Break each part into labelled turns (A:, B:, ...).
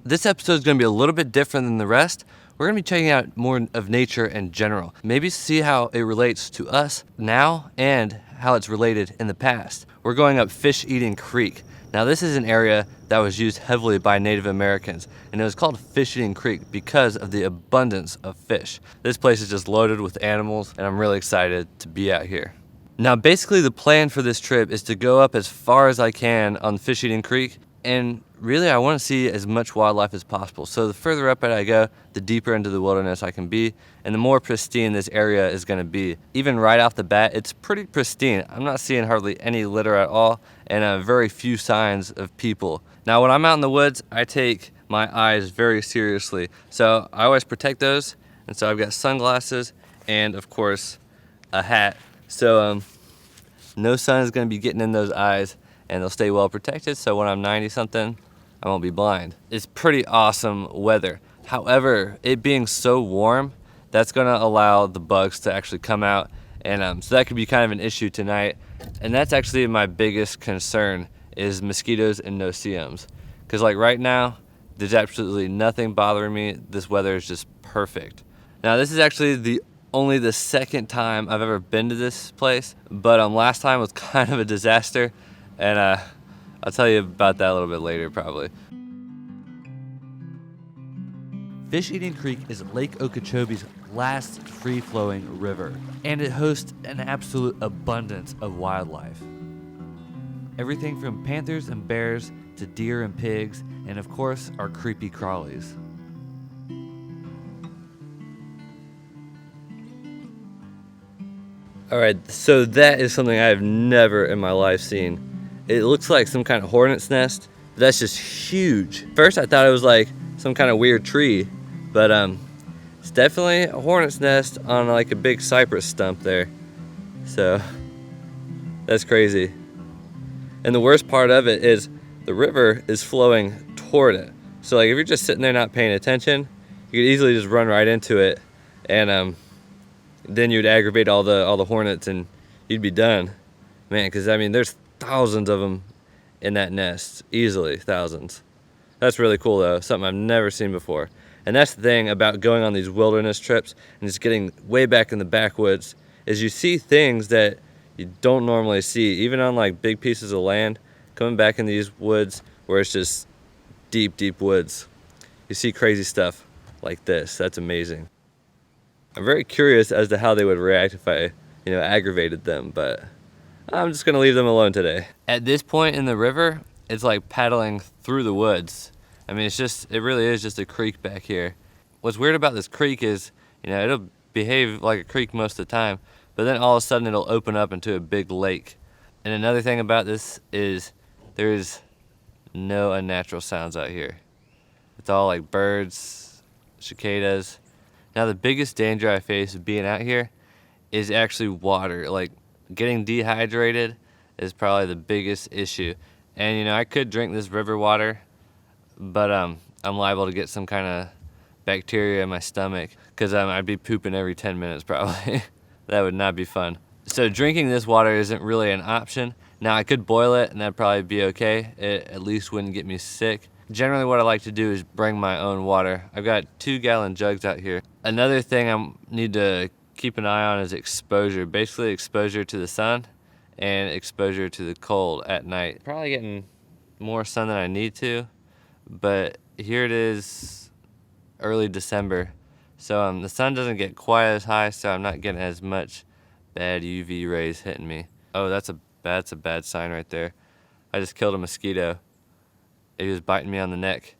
A: This episode is going to be a little bit different than the rest. We're going to be checking out more of nature in general. Maybe see how it relates to us now and how it's related in the past. We're going up Fisheating Creek. Now this is an area that was used heavily by Native Americans, and it was called Fisheating Creek because of the abundance of fish. This place is just loaded with animals, and I'm really excited to be out here. Now basically the plan for this trip is to go up as far as I can on Fisheating Creek, and really I want to see as much wildlife as possible. So the further up I go, the deeper into the wilderness I can be, and the more pristine this area is going to be. Even right off the bat, it's pretty pristine. I'm not seeing hardly any litter at all, and very few signs of people. Now when I'm out in the woods, I take my eyes very seriously. So I always protect those, and so I've got sunglasses and of course a hat. So no sun is going to be getting in those eyes, and they'll stay well protected, so when I'm 90 something, I won't be blind. It's pretty awesome weather. However, it being so warm, that's gonna allow the bugs to actually come out, and so that could be kind of an issue tonight. And that's actually my biggest concern, is mosquitoes and no-see-ums. Because like right now, there's absolutely nothing bothering me. This weather is just perfect. Now this is actually only the second time I've ever been to this place, but last time was kind of a disaster. And I'll tell you about that a little bit later, probably. Fisheating Creek is Lake Okeechobee's last free-flowing river, and it hosts an absolute abundance of wildlife. Everything from panthers and bears to deer and pigs, and of course, our creepy crawlies. All right, so that is something I have never in my life seen. It looks like some kind of hornet's nest. That's just huge. First I thought it was like some kind of weird tree, but it's definitely a hornet's nest on like a big cypress stump there. So that's crazy. And the worst part of it is the river is flowing toward it. So like if you're just sitting there not paying attention, you could easily just run right into it, and then you'd aggravate all the hornets and you'd be done. Man, because I mean there's thousands of them in that nest, easily thousands. That's really cool though, something I've never seen before. And that's the thing about going on these wilderness trips and just getting way back in the backwoods, is you see things that you don't normally see, even on like big pieces of land. Coming back in these woods where it's just deep woods, you see crazy stuff like this. That's amazing. I'm very curious as to how they would react if I, aggravated them, but I'm just gonna leave them alone today. At this point in the river, it's like paddling through the woods. I mean, it really is just a creek back here. What's weird about this creek is, it'll behave like a creek most of the time, but then all of a sudden it'll open up into a big lake. And another thing about this is there's no unnatural sounds out here. It's all like birds, cicadas. Now the biggest danger I face of being out here is actually water. Like, getting dehydrated is probably the biggest issue. And I could drink this river water, but I'm liable to get some kind of bacteria in my stomach, because I'd be pooping every 10 minutes probably. That would not be fun. So drinking this water isn't really an option. Now I could boil it and that'd probably be okay. It at least wouldn't get me sick. Generally what I like to do is bring my own water. I've got 2-gallon jugs out here. Another thing I need to keep an eye on is exposure. Basically exposure to the sun and exposure to the cold at night. Probably getting more sun than I need to, but here it is early December. So the sun doesn't get quite as high, so I'm not getting as much bad UV rays hitting me. Oh, that's a bad sign right there. I just killed a mosquito. He was biting me on the neck.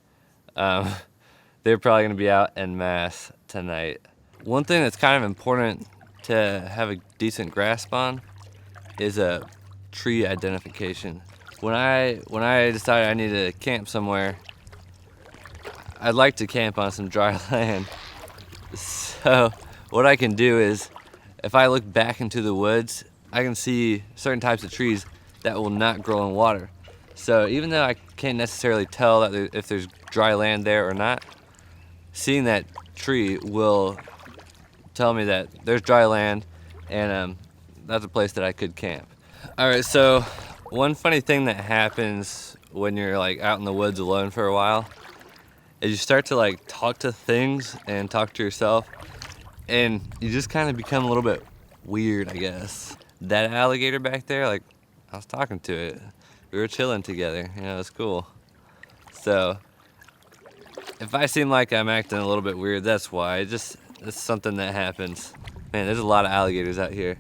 A: They're probably gonna be out en masse tonight. One thing that's kind of important to have a decent grasp on is a tree identification. When I decided I needed to camp somewhere, I'd like to camp on some dry land. So what I can do is, if I look back into the woods, I can see certain types of trees that will not grow in water. So even though I can't necessarily tell that if there's dry land there or not, seeing that tree will tell me that there's dry land, and that's a place that I could camp. All right, so one funny thing that happens when you're like out in the woods alone for a while is you start to like talk to things and talk to yourself, and you just kind of become a little bit weird, I guess. That alligator back there, like, I was talking to it. We were chilling together, you know, it was cool. So if I seem like I'm acting a little bit weird, that's why. It's something that happens. Man, there's a lot of alligators out here.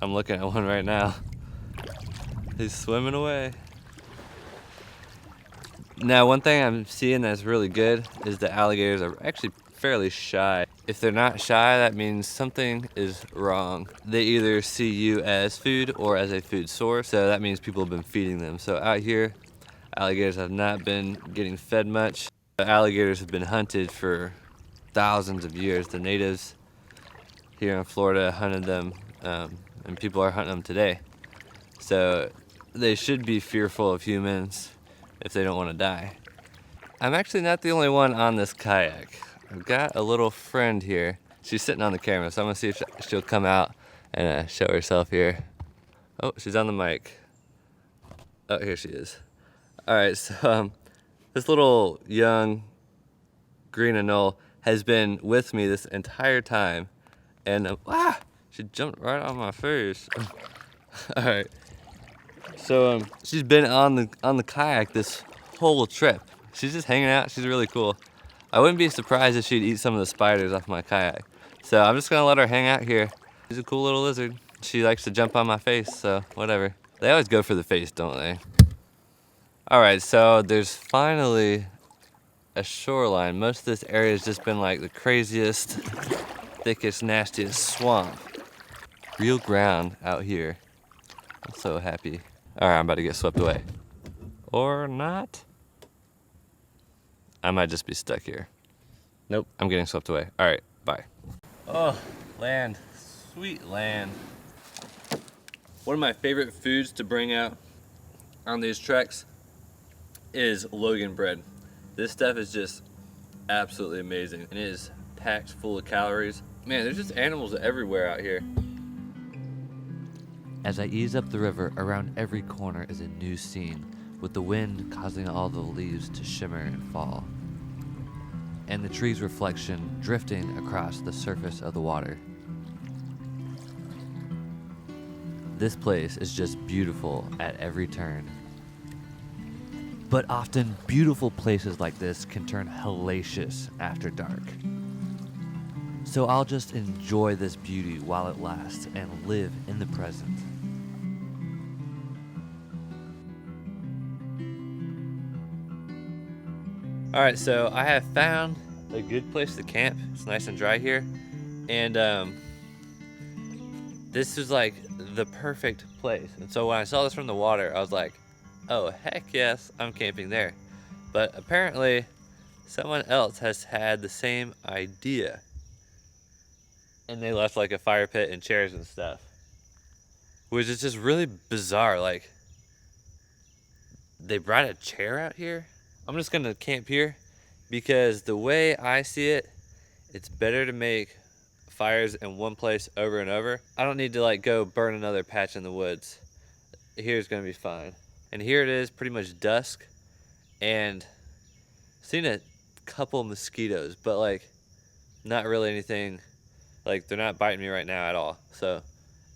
A: I'm looking at one right now. He's swimming away. Now, one thing I'm seeing that's really good is the alligators are actually fairly shy. If they're not shy, that means something is wrong. They either see you as food or as a food source, so that means people have been feeding them. So out here, alligators have not been getting fed much. The alligators have been hunted for thousands of years. The natives here in Florida hunted them, and people are hunting them today. So they should be fearful of humans if they don't want to die. I'm actually not the only one on this kayak. I've got a little friend here. She's sitting on the camera, so I'm gonna see if she'll come out and show herself here. Oh, she's on the mic. Oh, here she is. All right, so this little young green anole has been with me this entire time, and she jumped right on my face. All right. So she's been on the kayak this whole trip. She's just hanging out. She's really cool. I wouldn't be surprised if she'd eat some of the spiders off my kayak. So I'm just gonna let her hang out here. She's a cool little lizard. She likes to jump on my face, so whatever. They always go for the face, don't they? All right, so there's finally a shoreline. Most of this area has just been like the craziest, thickest, nastiest swamp. Real ground out here. I'm so happy. All right, I'm about to get swept away. Or not. I might just be stuck here. Nope, I'm getting swept away. All right, bye. Oh, land, sweet land. One of my favorite foods to bring out on these treks is Logan bread. This stuff is just absolutely amazing. And it is packed full of calories. Man, there's just animals everywhere out here. As I ease up the river, around every corner is a new scene, with the wind causing all the leaves to shimmer and fall, and the tree's reflection drifting across the surface of the water. This place is just beautiful at every turn. But often, beautiful places like this can turn hellacious after dark. So I'll just enjoy this beauty while it lasts and live in the present. All right, so I have found a good place to camp. It's nice and dry here. And this is like the perfect place. And so when I saw this from the water, I was like, oh, heck yes, I'm camping there. But apparently someone else has had the same idea. And they left like a fire pit and chairs and stuff, which is just really bizarre. Like, they brought a chair out here. I'm just gonna camp here because the way I see it, it's better to make fires in one place over and over. I don't need to like go burn another patch in the woods. Here's gonna be fine. And here it is, pretty much dusk, and seen a couple mosquitoes, but like not really anything. Like, they're not biting me right now at all. So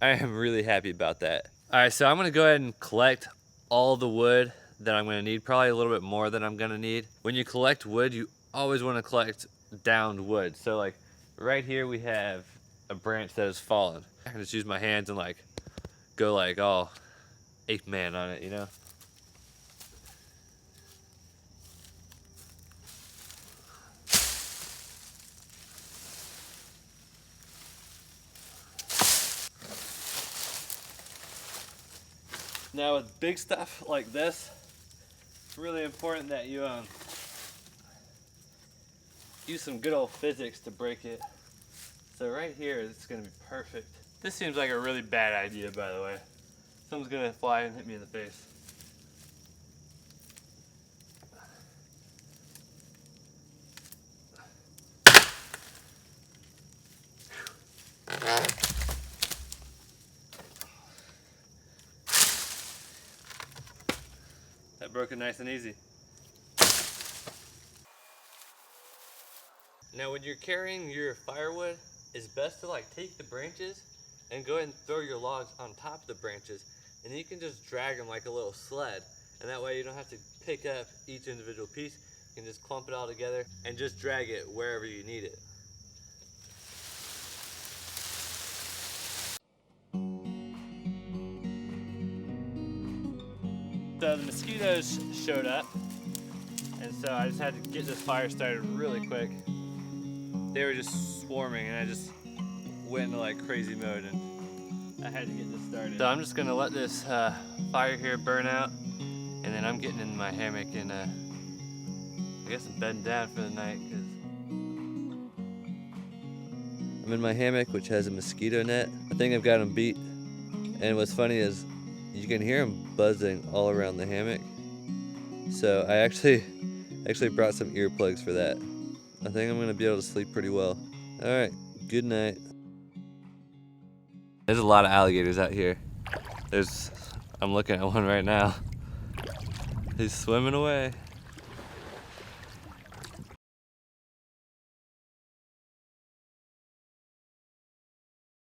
A: I am really happy about that. All right, so I'm gonna go ahead and collect all the wood that I'm gonna need, probably a little bit more than I'm gonna need. When you collect wood, you always wanna collect downed wood. So like right here we have a branch that has fallen. I can just use my hands and like go like all ape man on it, you know? Now with big stuff like this, it's really important that you use some good old physics to break it. So right here, it's gonna be perfect. This seems like a really bad idea, by the way. Someone's gonna fly and hit me in the face. That broke it nice and easy. Now when you're carrying your firewood, it's best to like take the branches and go ahead and throw your logs on top of the branches, and then you can just drag them like a little sled, and that way you don't have to pick up each individual piece. You can just clump it all together and just drag it wherever you need it. So the mosquitoes showed up, and so I just had to get this fire started really quick. They were just swarming, and I just went into like crazy mode, and I had to get this started. So I'm just gonna let this fire here burn out, and then I'm getting in my hammock, and I guess I'm bedding down for the night, because I'm in my hammock, which has a mosquito net. I think I've got them beat, and what's funny is you can hear them buzzing all around the hammock. So I actually brought some earplugs for that. I think I'm gonna be able to sleep pretty well. All right, good night. There's a lot of alligators out here. I'm looking at one right now. He's swimming away.